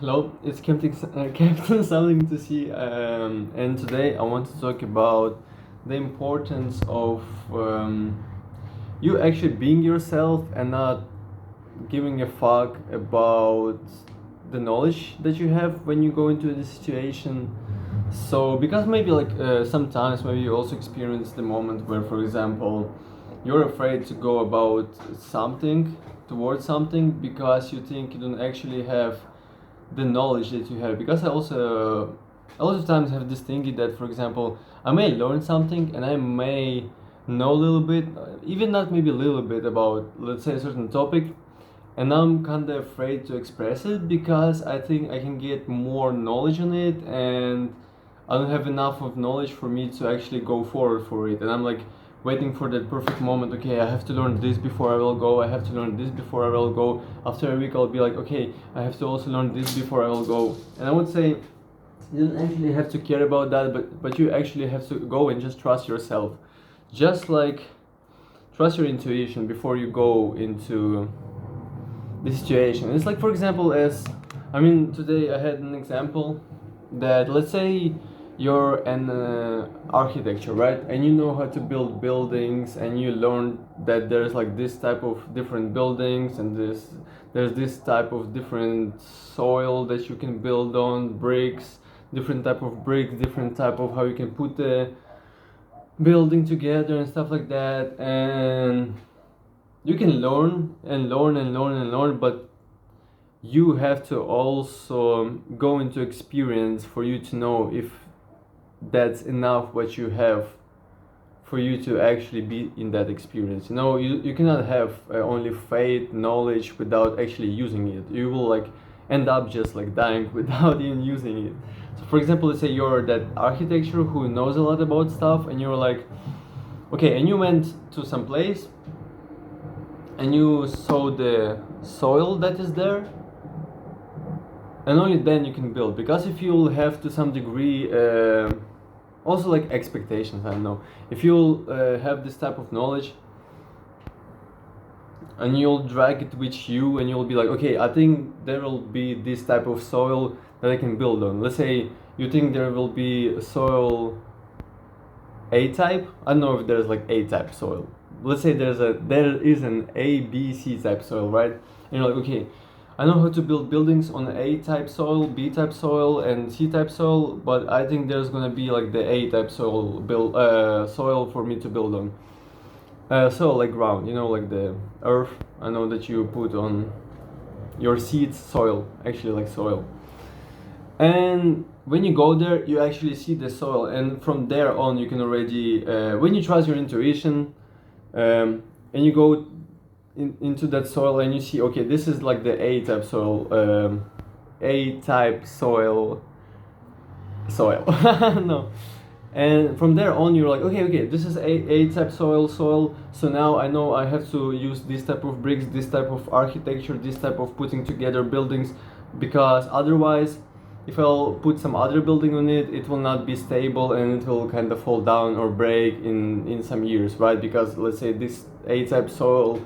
Hello, it's Captain Something to See, and today I want to talk about the importance of you actually being yourself and not giving a fuck about the knowledge that you have when you go into the situation. So, because maybe sometimes maybe you also experience the moment where, for example, you're afraid to go about something towards something because you think you don't actually have the knowledge that you have. Because I also a lot of times have this thinking that, for example, I may learn something and I may know a little bit, even not maybe a little bit about, let's say, a certain topic, and I'm kind of afraid to express it because I think I can get more knowledge on it, and I don't have enough of knowledge for me to actually go forward for it. And I'm like waiting for that perfect moment. Okay, I have to learn this before I will go. I have to learn this before I will go. After a week, I'll be like, okay, I have to also learn this before I will go. And I would say you don't actually have to care about that, but you actually have to go and just trust yourself. Just like trust your intuition before you go into the situation. It's like, for example, today I had an example that, let's say, you're an architecture, right? And you know how to build buildings, and you learn that there's like this type of different buildings, and there's this type of different soil that you can build on, bricks, different type of bricks, different type of how you can put the building together and stuff like that. And you can learn and learn and learn and learn, but you have to also go into experience for you to know if that's enough what you have for you to actually be in that experience. You cannot have only faith, knowledge without actually using it. You will like end up just like dying without even using it. So, for example, let's say you're that architecture who knows a lot about stuff, and you're like, okay, and you went to some place and you saw the soil that is there, and only then you can build. Because if you'll have to some degree also like expectations, I don't know, if you'll have this type of knowledge and you'll drag it with you, and you'll be like, okay, I think there will be this type of soil that I can build on. Let's say you think there will be soil A type. I don't know if there's like A type soil. Let's say there is an A, B, C type soil, right? And you're like, okay, I know how to build buildings on A type soil, B type soil, and C type soil, but I think there's gonna be like the A type soil soil for me to build on. Soil like ground, like the earth. I know that you put on your seeds, soil, actually like soil. And when you go there, you actually see the soil, and from there on, you can already, when you trust your intuition, and you go into that soil and you see, okay, this is like the A type soil, A type soil, no. And from there on, you're like, okay, this is A type soil. So now I know I have to use this type of bricks, this type of architecture, this type of putting together buildings, because otherwise, if I'll put some other building on it, it will not be stable, and it will kind of fall down or break in some years, right? Because let's say this A type soil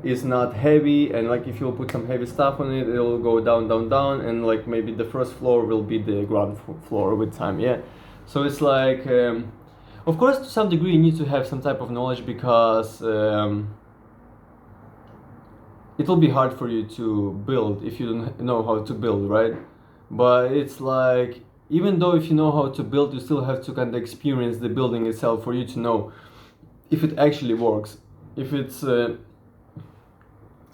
is not heavy, and like if you'll put some heavy stuff on it, it'll go down, and like maybe the first floor will be the ground floor with time. Yeah. So it's like, of course, to some degree, you need to have some type of knowledge, because it will be hard for you to build if you don't know how to build, right? But it's like, even though if you know how to build, you still have to kind of experience the building itself for you to know if it actually works, if it's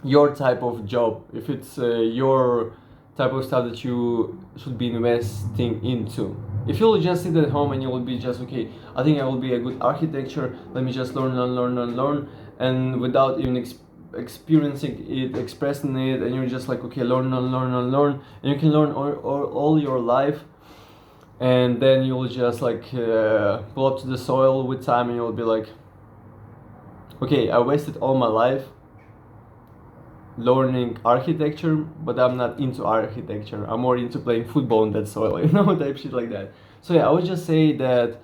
your type of job, if it's your type of stuff that you should be investing into. If you'll just sit at home and you will be just, okay, I think I will be a good architecture, let me just learn, and without even experiencing it, expressing it, and you're just like, okay, learn, and you can learn all your life, and then you'll just like pull up to the soil with time, and you'll be like, okay, I wasted all my life learning architecture, but I'm not into architecture. I'm more into playing football in that soil, type shit like that. So yeah, I would just say that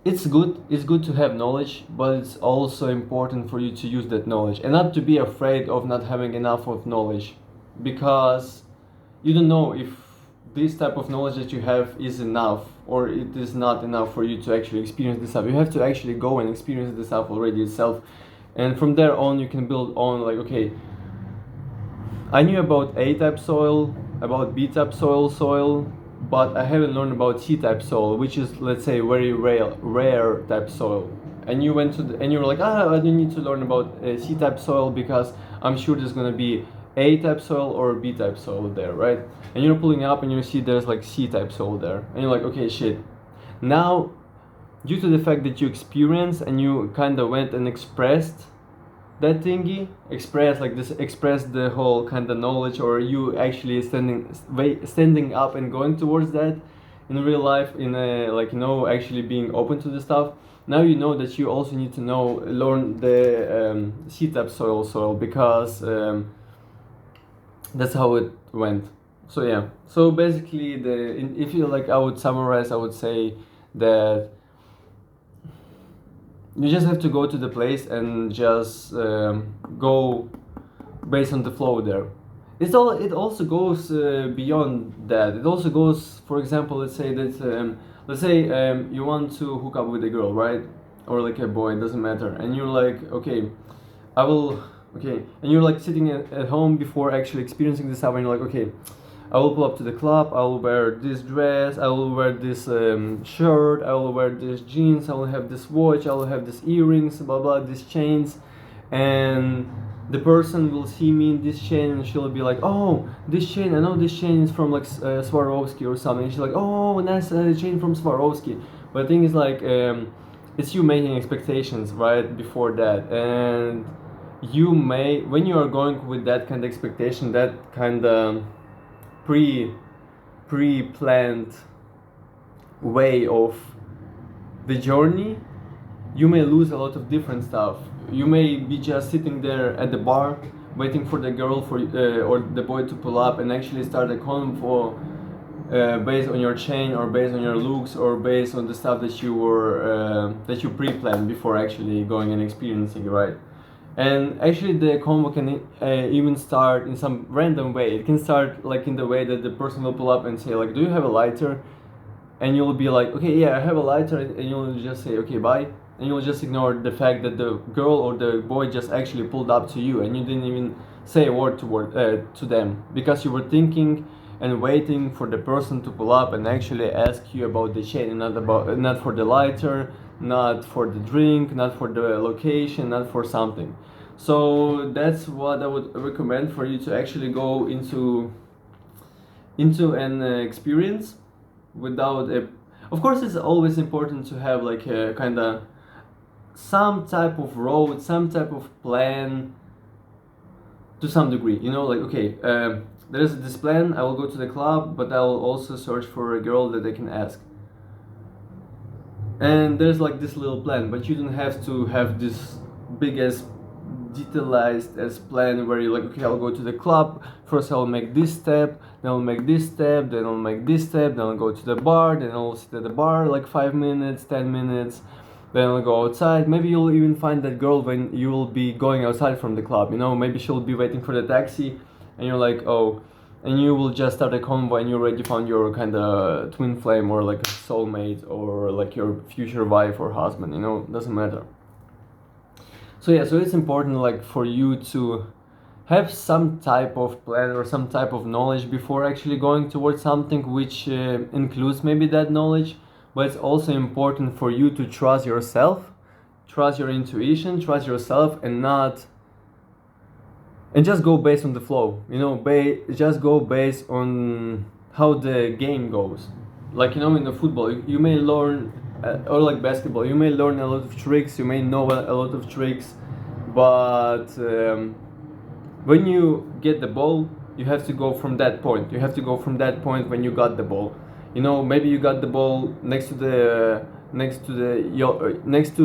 it's good to have knowledge, but it's also important for you to use that knowledge and not to be afraid of not having enough of knowledge, because you don't know if this type of knowledge that you have is enough or it is not enough for you to actually experience this stuff. You have to actually go and experience this stuff already itself, and from there on you can build on, like, okay, I knew about A-type soil, about B-type soil, but I haven't learned about C-type soil, which is, let's say, very rare type soil. And you went to and you were like, I don't need to learn about C-type soil because I'm sure there's gonna be A-type soil or B-type soil there, right? And you're pulling up and you see there's like C-type soil there, and you're like, okay, shit. Now, due to the fact that you experienced and you kind of went and expressed that thingy, express the whole kind of knowledge, or you actually standing up and going towards that in real life, in a, like, actually being open to the stuff. Now you know that you also need to learn the C-type soil because that's how it went. So yeah, so basically if you like, I would summarize, I would say that you just have to go to the place and just go based on the flow there. It also goes beyond that. It also goes, for example, let's say you want to hook up with a girl, right? Or like a boy, it doesn't matter. And you're like, okay, and you're like sitting at home before actually experiencing this stuff, and you're like, okay, I will pull up to the club, I will wear this dress, I will wear this shirt, I will wear these jeans, I will have this watch, I will have these earrings, blah blah, these chains, and the person will see me in this chain and she'll be like, oh, this chain, I know this chain is from like Swarovski or something, and she's like, oh, nice chain from Swarovski. But the thing is, like, it's you making expectations right before that, and you may, when you are going with that kind of expectation, that kind of pre-planned way of the journey, you may lose a lot of different stuff. You may be just sitting there at the bar waiting for the girl or the boy to pull up and actually start a convo based on your chain or based on your looks or based on the stuff that you pre-planned before actually going and experiencing, right? And actually the convo can even start in some random way. It can start like in the way that the person will pull up and say like, do you have a lighter? And you'll be like, okay, yeah, I have a lighter, and you'll just say, okay, bye. And you'll just ignore the fact that the girl or the boy just actually pulled up to you and you didn't even say a word to them, because you were thinking and waiting for the person to pull up and actually ask you about the chain, and not for the lighter, not for the drink, not for the location, not for something. So that's what I would recommend for you to actually go into an experience without a. Of course, it's always important to have like a kind of some type of road, some type of plan to some degree. Like, okay, there is this plan, I will go to the club, but I will also search for a girl that I can ask. And there's like this little plan, but you don't have to have this big as detailized as plan where you're like, okay, I'll go to the club, first I'll make this step, then I'll make this step, then I'll make this step, then I'll go to the bar, then I'll sit at the bar like 5 minutes, 10 minutes, then I'll go outside. Maybe you'll even find that girl when you will be going outside from the club, maybe she'll be waiting for the taxi, and you're like, oh, and you will just start a convo and you already found your kind of twin flame or like a soulmate or like your future wife or husband, doesn't matter. So yeah, so it's important like for you to have some type of plan or some type of knowledge before actually going towards something, which includes maybe that knowledge, but it's also important for you to trust yourself, trust your intuition, trust yourself, and just go based on the flow, just go based on how the game goes. Like, in the football, you may learn, or like basketball, you may learn a lot of tricks, you may know a lot of tricks, but when you get the ball, you have to go from that point. You have to go from that point when you got the ball. Maybe you got the ball next to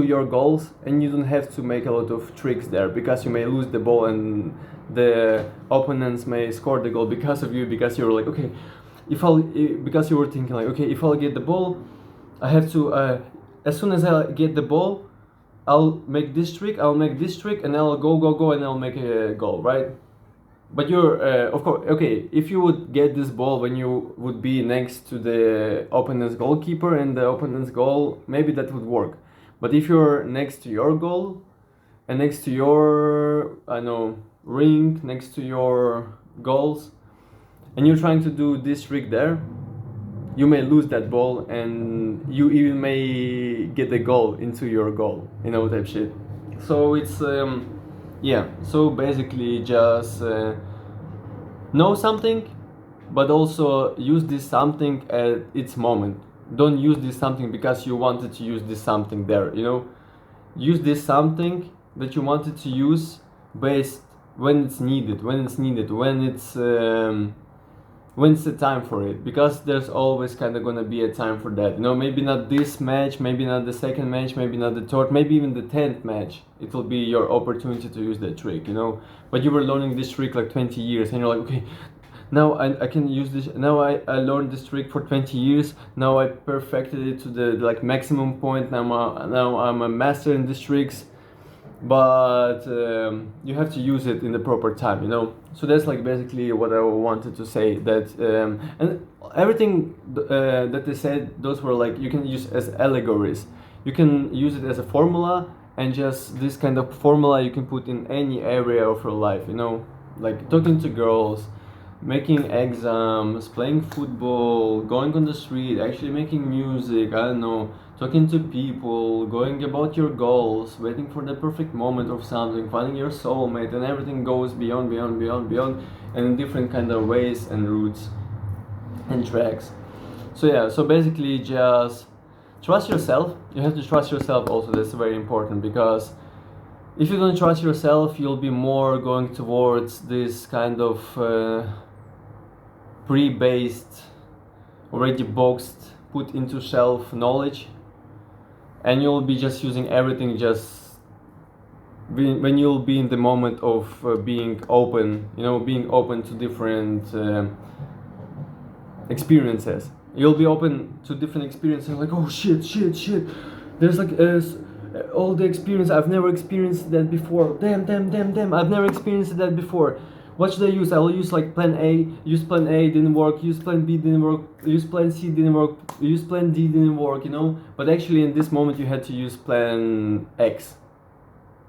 your goals, and you don't have to make a lot of tricks there, because you may lose the ball and the opponents may score the goal because of you, because you're like, okay, because you were thinking like, okay, if I'll get the ball, I have to as soon as I get the ball, I'll make this trick, and I'll go, and I'll make a goal, right? but you're of course okay. If you would get this ball when you would be next to the opponent's goalkeeper and the opponent's goal, maybe that would work. But if you're next to your goal and next to your I know ring, next to your goals, and you're trying to do this trick there, you may lose that ball and you even may get the goal into your goal, type shit. So it's yeah. So basically, just know something, but also use this something at its moment. Don't use this something because you wanted to use this something there. Use this something that you wanted to use based when it's needed, when it's the time for it, because there's always kind of gonna be a time for that. Maybe not this match, maybe not the second match, maybe not the third, maybe even the 10th match. It will be your opportunity to use that trick. But you were learning this trick like 20 years, and you're like, okay, now I can use this. Now I learned this trick for 20 years. Now I perfected it to the like maximum point. Now I'm a master in these tricks. But you have to use it in the proper time. So that's like basically what I wanted to say. That and everything that they said, those were like you can use as allegories. You can use it as a formula, and just this kind of formula you can put in any area of your life. Like talking to girls, making exams, playing football, going on the street, actually making music, I don't know, talking to people, going about your goals, waiting for the perfect moment of something, finding your soulmate, and everything goes beyond, and in different kind of ways and routes and tracks. So yeah, so basically just trust yourself. You have to trust yourself also. That's very important, because if you don't trust yourself, you'll be more going towards this kind of pre-based, already boxed, put into shelf knowledge, and you'll be just using everything just when you'll be in the moment of being open, being open to different experiences. You'll be open to different experiences, like, oh shit, there's like all the experience, I've never experienced that before, damn, I've never experienced that before. What should I use? I will use like plan A. Use plan A, didn't work. Use plan B, didn't work. Use plan C, didn't work. Use plan D, didn't work. But actually, in this moment, you had to use plan X,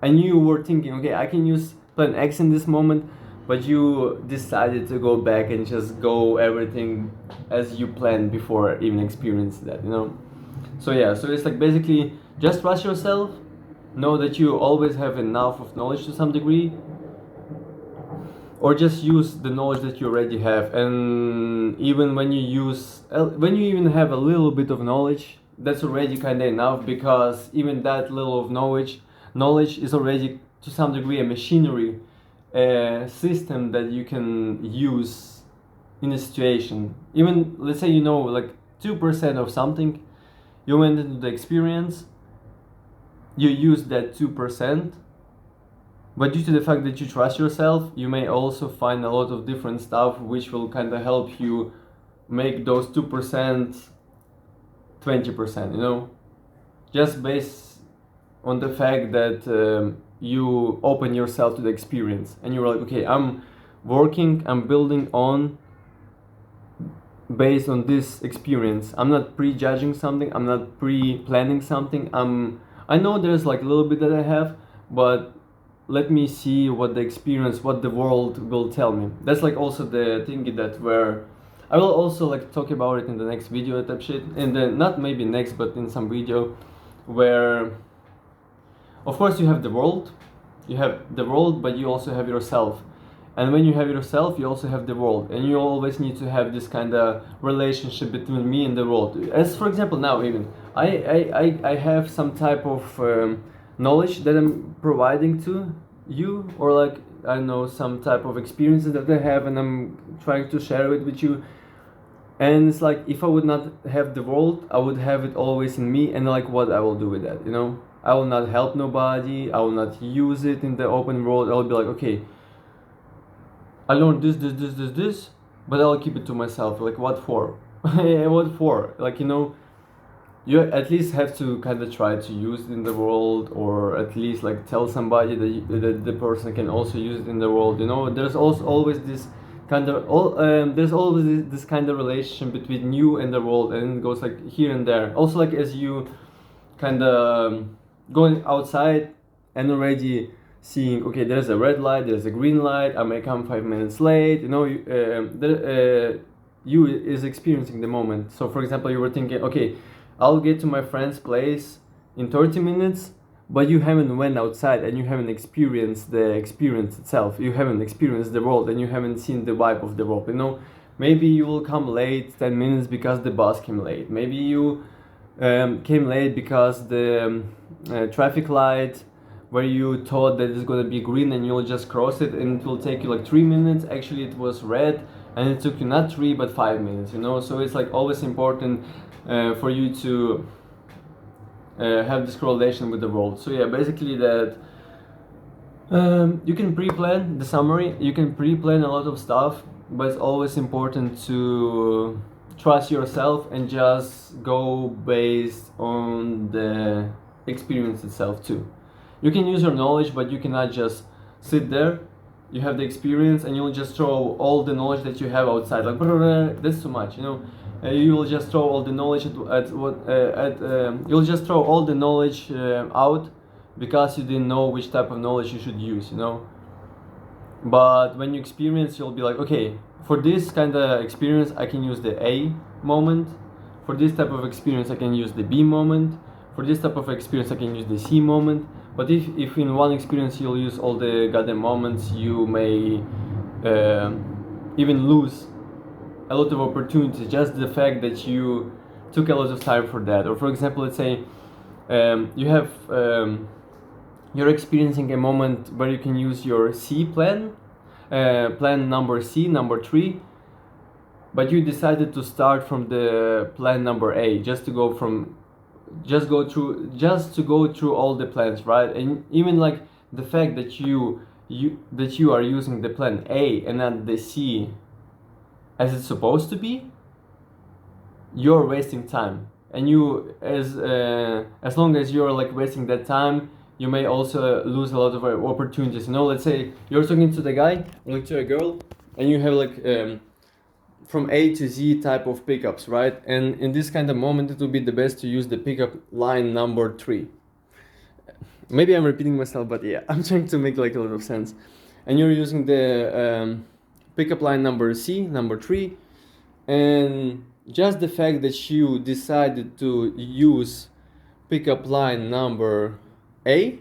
and you were thinking, okay, I can use plan X in this moment, but you decided to go back and just go everything as you planned before even experiencing that. So yeah, so it's like basically just trust yourself. Know that you always have enough of knowledge to some degree. Or just use the knowledge that you already have, and even when you even have a little bit of knowledge, that's already kind of enough, because even that little of knowledge is already to some degree a machinery, a system that you can use in a situation. Even let's say like 2% of something, you went into the experience, you use that 2%. But due to the fact that you trust yourself, you may also find a lot of different stuff which will kind of help you make those 2% 20%, just based on the fact that you open yourself to the experience, and you're like, okay, I'm building on based on this experience. I'm not prejudging something, I'm not pre-planning something. I know there's like a little bit that I have, but let me see what the world will tell me. That's like also the thing that where I will also like talk about it in the next video type shit, and then not maybe next, but in some video where of course you have the world, but you also have yourself. And when you have yourself, you also have the world, and you always need to have this kind of relationship between me and the world. As for example, now even I have some type of knowledge that I'm providing to you, or like I know some type of experiences that I have, and I'm trying to share it with you. And it's like, if I would not have the world, I would have it always in me, and like what I will do with that, I will not help nobody, I will not use it in the open world. I'll be like, okay, I learned this, but I'll keep it to myself. Like, what for? What for? Like, you at least have to kind of try to use it in the world, or at least like tell somebody that the person can also use it in the world. You know, there's also always this kind of there's always this kind of relation between you and the world, and it goes like here and there. Also, like as you kind of going outside and already seeing, okay, there's a red light, there's a green light, I may come 5 minutes late, you know, you is experiencing the moment. So for example, you were thinking, okay, I'll get to my friend's place in 30 minutes, but you haven't went outside and you haven't experienced the experience itself, you haven't experienced the world, and you haven't seen the vibe of the world, you know. Maybe you will come late 10 minutes because the bus came late, maybe you came late because the traffic light where you thought that it's gonna be green and you'll just cross it and it will take you like 3 minutes, actually it was red and it took you not 3 but 5 minutes, you know. So it's like always important for you to have this correlation with the world. So yeah, basically that you can pre-plan the summary, you can pre-plan a lot of stuff, but it's always important to trust yourself and just go based on the experience itself too. You can use your knowledge, but you cannot just sit there. You have the experience and you'll just throw all the knowledge that you have outside, like that's too much, you know. You will just throw all the knowledge you'll just throw all the knowledge out because you didn't know which type of knowledge you should use, you know. But when you experience, you'll be like, okay, for this kind of experience I can use the A moment, for this type of experience I can use the B moment, for this type of experience I can use the C moment. But if in one experience you'll use all the goddamn moments, you may even lose a lot of opportunities, just the fact that you took a lot of time for that. Or for example, let's say you have you're experiencing a moment where you can use your C plan, plan number C, number 3, but you decided to start from the plan number A, just to go through all the plans, right? And even like the fact that you are using the plan A and not the C as it's supposed to be, you're wasting time. And you, as long as you're like wasting that time, you may also lose a lot of opportunities. You know, let's say you're talking to the guy, like to a girl, and you have like from A to Z type of pickups, right? And in this kind of moment, it would be the best to use the pickup line number 3. Maybe I'm repeating myself, but yeah, I'm trying to make like a lot of sense. And you're using the pickup line number C, number 3, and just the fact that you decided to use pickup line number A,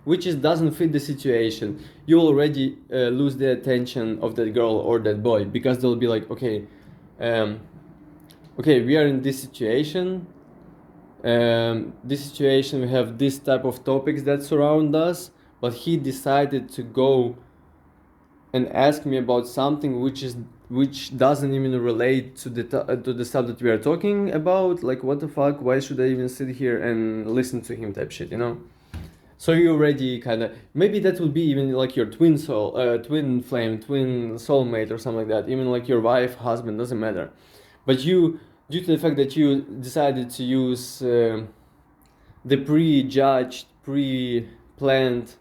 which doesn't fit the situation, you already lose the attention of that girl or that boy, because they'll be like, okay, we are in this situation. We have this type of topics that surround us, but he decided to go and ask me about something which doesn't even relate to the stuff that we are talking about. Like, what the fuck? Why should I even sit here and listen to him? Type shit, you know. So you already kind of, maybe that would be even like your twin soul, twin flame, twin soulmate or something like that. Even like your wife, husband, doesn't matter. But you, due to the fact that you decided to use the pre-judged, pre-planned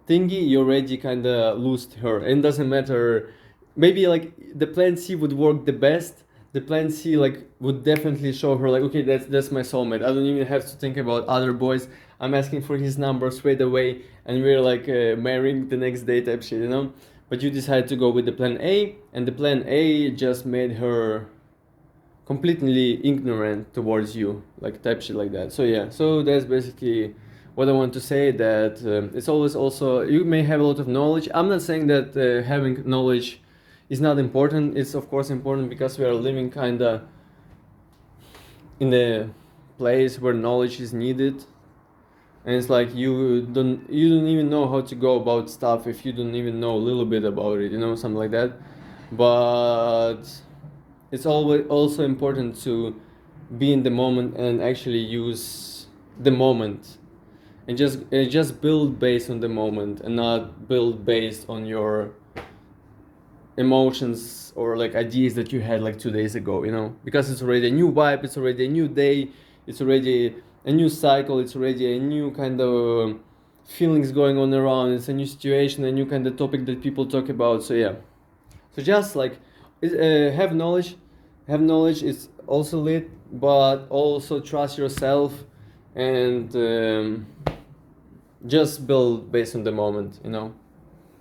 thingy, you already kind of lost her. And doesn't matter. Maybe like the plan C would work the best. The plan C like would definitely show her like, okay, that's my soulmate. I don't even have to think about other boys. I'm asking for his number straight away, and we're like marrying the next day type shit, you know. But you decided to go with the plan A, and the plan A just made her completely ignorant towards you, like type shit like that. So yeah, so that's basically what I want to say, that it's always also, you may have a lot of knowledge. I'm not saying that having knowledge is not important. It's of course important, because we are living kind of in a place where knowledge is needed, and it's like you don't even know how to go about stuff if you don't even know a little bit about it, you know, something like that. But it's always also important to be in the moment and actually use the moment, and just build based on the moment, and not build based on your emotions or like ideas that you had like 2 days ago, you know, because it's already a new vibe, it's already a new day, it's already a new cycle, it's already a new kind of feelings going on around, it's a new situation, a new kind of topic that people talk about. So yeah, so just like have knowledge. Have knowledge is also lit, but also trust yourself, and just build based on the moment, you know.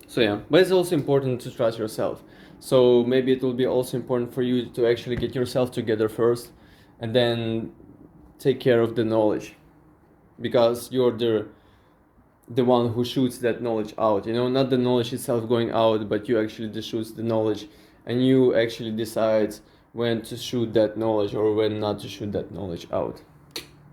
So yeah, but it's also important to trust yourself. So maybe it will be also important for you to actually get yourself together first, and then take care of the knowledge, because you're the one who shoots that knowledge out, you know, not the knowledge itself going out, but you actually just shoots the knowledge, and you actually decide when to shoot that knowledge or when not to shoot that knowledge out.